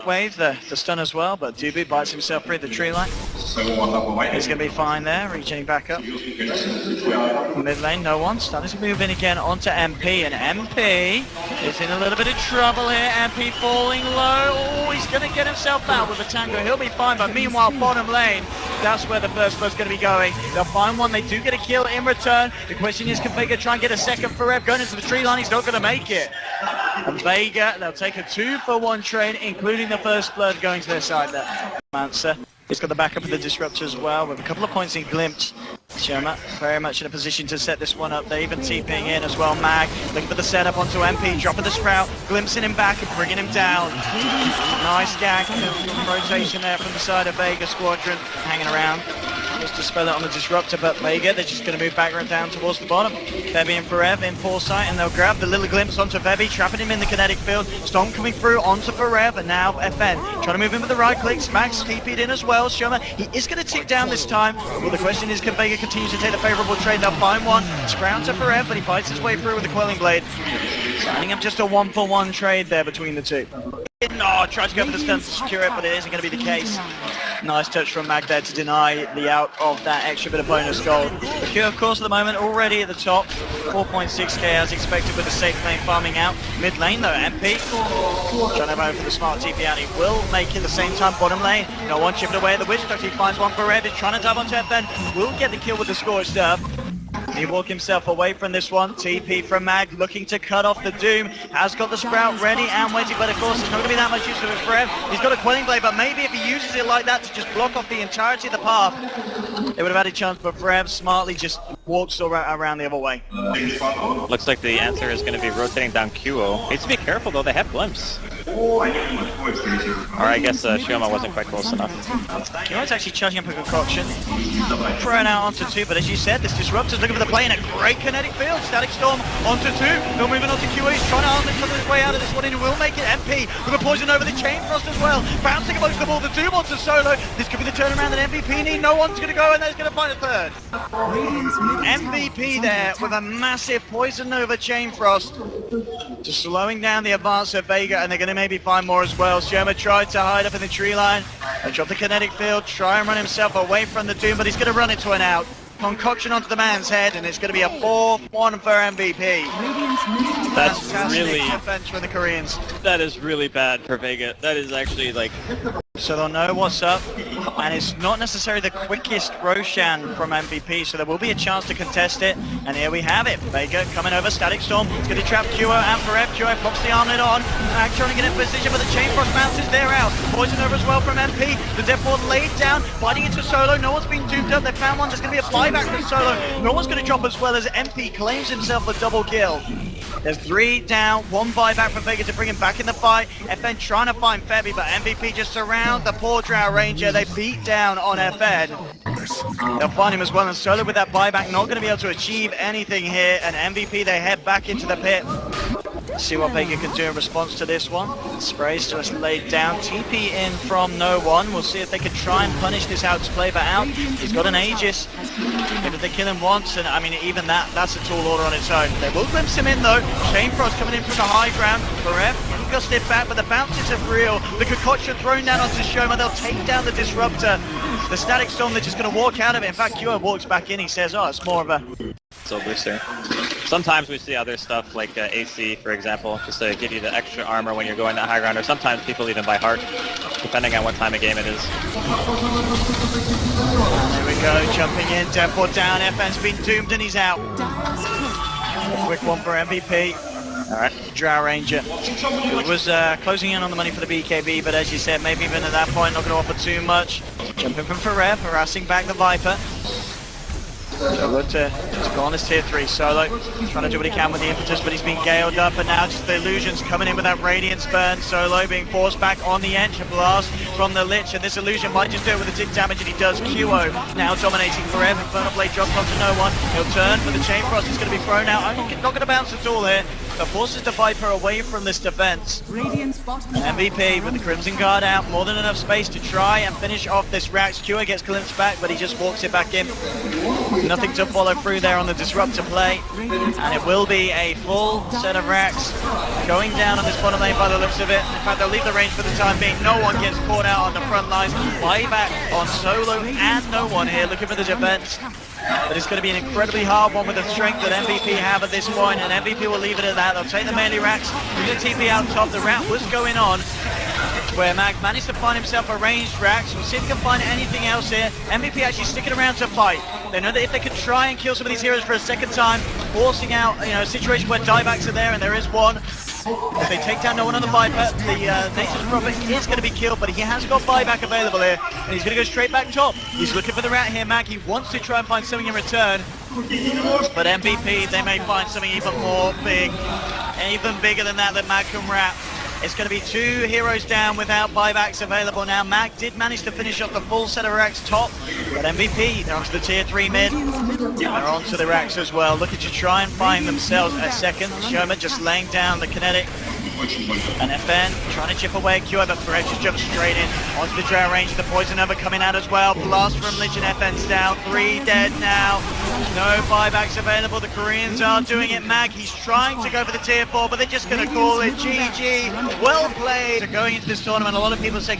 Wave, the stun as well, but Dubu bites himself free the tree line. He's going to be fine there, reaching back up. Mid lane, no one. Starting to move in again onto MP, and MP is in a little bit of trouble here. MP falling low. Oh, he's going to get himself out with a tango. He'll be fine, but meanwhile, bottom lane, that's where the first blood's going to be going. They'll find one. They do get a kill in return. The question is, can Vega try and get a second for Rev? Going into the tree line, he's not going to make it. And Vega, they'll take a 2-for-1 trade, including the first blood going to their side there. Mansa, he's got the backup of the Disruptor as well, with a couple of points in glimpse. Sherma very much in a position to set this one up. They're even TPing in as well. Mag looking for the setup onto MP, dropping the Sprout, glimpsing him back and bringing him down. Nice gag rotation there from the side of Vega Squadron, hanging around. Just to spell it on the Disruptor, but Vega, they're just going to move back right down towards the bottom. Febby and Forev in foresight, and they'll grab the little glimpse onto Febby, trapping him in the kinetic field. Storm coming through onto Forev, and now FN trying to move in with the right clicks. Max TP'd in as well. Sherma, he is going to tick down this time. Well, the question is, can Vega continue to take the favourable trade? They'll find one. Sprout to Forev, but he fights his way through with the Quelling Blade. Signing up just a 1-for-1 trade there between the two. No, tried to go for the stun to secure it, but it isn't going to be the case. Nice touch from Mag there to deny the out of that extra bit of bonus gold. Q, of course, at the moment already at the top. 4.6k as expected with the safe lane farming out. Mid lane though, MP trying to go for the smart TP out. He will make it the same time. Bottom lane, no one chipping away at the Witch Doctor. He finds one for Red. He's trying to dive onto FN. Will get the kill with the Scorched Earth. He walked himself away from this one. TP from Mag, looking to cut off the Doom. Has got the Sprout ready and waiting, but of course it's not going to be that much use of it for him. He's got a Quelling Blade, but maybe if he uses it like that to just block off the entirety of the path, they would have had a chance, but Frev smartly just walks around the other way. Looks like the answer is going to be rotating down QO. Needs to be careful though, they have glimpse. Or I guess Shioma wasn't quite close enough. QO's actually charging up a concoction. Thrown out onto 2, but as you said, this Disruptor's looking for the play in a great kinetic field. Static Storm onto 2. They're moving onto QO. He's trying to arm his way out of this one, and he will make it. MP with a poison over the Chain Frost as well. Bouncing amongst the ball. The Doom onto Solo. This could be the turnaround that MVP need. No one's going to go, and there's going to find a third. MVP there with a massive poison over Chain Frost. Just slowing down the advance of Vega, and they're going to maybe find more as well. Sherma tried to hide up in the tree line. They drop the kinetic field, try and run himself away from the Doom, but he's going to run it to an out. Concoction onto the man's head, and it's going to be a 4-1 for MVP. That's fantastic really defense from the Koreans. That is really bad for Vega. That is actually like... So they'll know what's up, and it's not necessarily the quickest Roshan from MVP, so there will be a chance to contest it, and here we have it. Vega coming over, Static Storm, it's going to trap QO and Forev. QO pops the armlet on, and trying to get in position, but the Chain Frost bounces there out. Poison over as well from MP, the Deathward laid down, biting into Solo, no one's been doomed up, they found one, there's going to be a flyback from Solo, no one's going to drop as well as MP claims himself a double kill. There's 3 down, 1 buyback from Vega to bring him back in the fight. FN trying to find Febby, but MVP just surround the poor Drow Ranger. They beat down on FN. They'll find him as well, and Solo with that buyback not going to be able to achieve anything here. And MVP, they head back into the pit. See what Vega can do in response to this one. Sprays just laid down. TP in from no one. We'll see if they can try and punish this outplay, but out. He's got an Aegis. Maybe they kill him once, and I mean, even that's a tall order on its own. They will glimpse him in though. Chain Frost coming in from the high ground. Forev got stiff back, but the bounces are real. The concoction thrown down onto Shoma. They'll take down the Disruptor. The Static Storm, they're just going to walk out of it. In fact, QO walks back in. He says, oh, it's more of a... So booster. Sometimes we see other stuff like AC, for example, just to give you the extra armor when you're going that high ground, or sometimes people even buy heart, depending on what time of game it is. There we go, jumping in, Deathward down, FN's been doomed and he's out. Quick one for MVP. Alright, Drow Ranger. It was closing in on the money for the BKB, but as you said, maybe even at that point not going to offer too much. Jumping from Forev, harassing back the Viper. Solo to just go on this tier 3. Solo trying to do what he can with the impetus, but he's been galed up, and now just the illusions coming in with that Radiance burn. Solo being forced back on the edge. A blast from the Lich, and this illusion might just do it with the tick damage, and he does. QO now dominating Forever. Infernal Blade drops onto no one. He'll turn for the Chain Frost. He's going to be thrown out. Not going to bounce at all here. Viper, forces the Viper away from this defense. Radiant's bottom And MVP with the Crimson Guard out, more than enough space to try and finish off this Rax. Cure gets glimpsed back, but he just walks it back in. Nothing to follow through there on the Disruptor play. And it will be a full set of Rax going down on this bottom lane by the looks of it. In fact, they'll leave the range for the time being. No one gets caught out on the front lines. Buyback on solo and no one here looking for the defense. But it's going to be an incredibly hard one with the strength that MVP have at this point, and MVP will leave it at that. They'll take the melee Rax, do the TP out top. The route was going on, where Mag managed to find himself a ranged Rax. We'll see if he can find anything else here. MVP actually sticking around to fight. They know that if they can try and kill some of these heroes for a second time, forcing out, a situation where diebacks are there, and there is one. If they take down no one on the Viper, the Nature's Prophet is going to be killed, but he has got buyback available here, and he's going to go straight back top. He's looking for the rat here, Mag. He wants to try and find something in return, but MVP, they may find something even more big, even bigger than that Mag can wrap. It's going to be 2 heroes down without buybacks available now. Mag did manage to finish off the full set of racks top, but MVP, they're onto the tier 3 mid. They're onto the racks as well, looking to try and find themselves a second. Shoma just laying down the kinetic. And FN trying to chip away Q, but Thresh just jumps straight in onto the drow range. The Poison Over coming out as well. Blast from Lich and FN's down. 3 dead now. No buybacks available. The Koreans are doing it. Mag, he's trying to go for the tier 4, but they're just going to call it GG. Well played. So going into this tournament, a lot of people say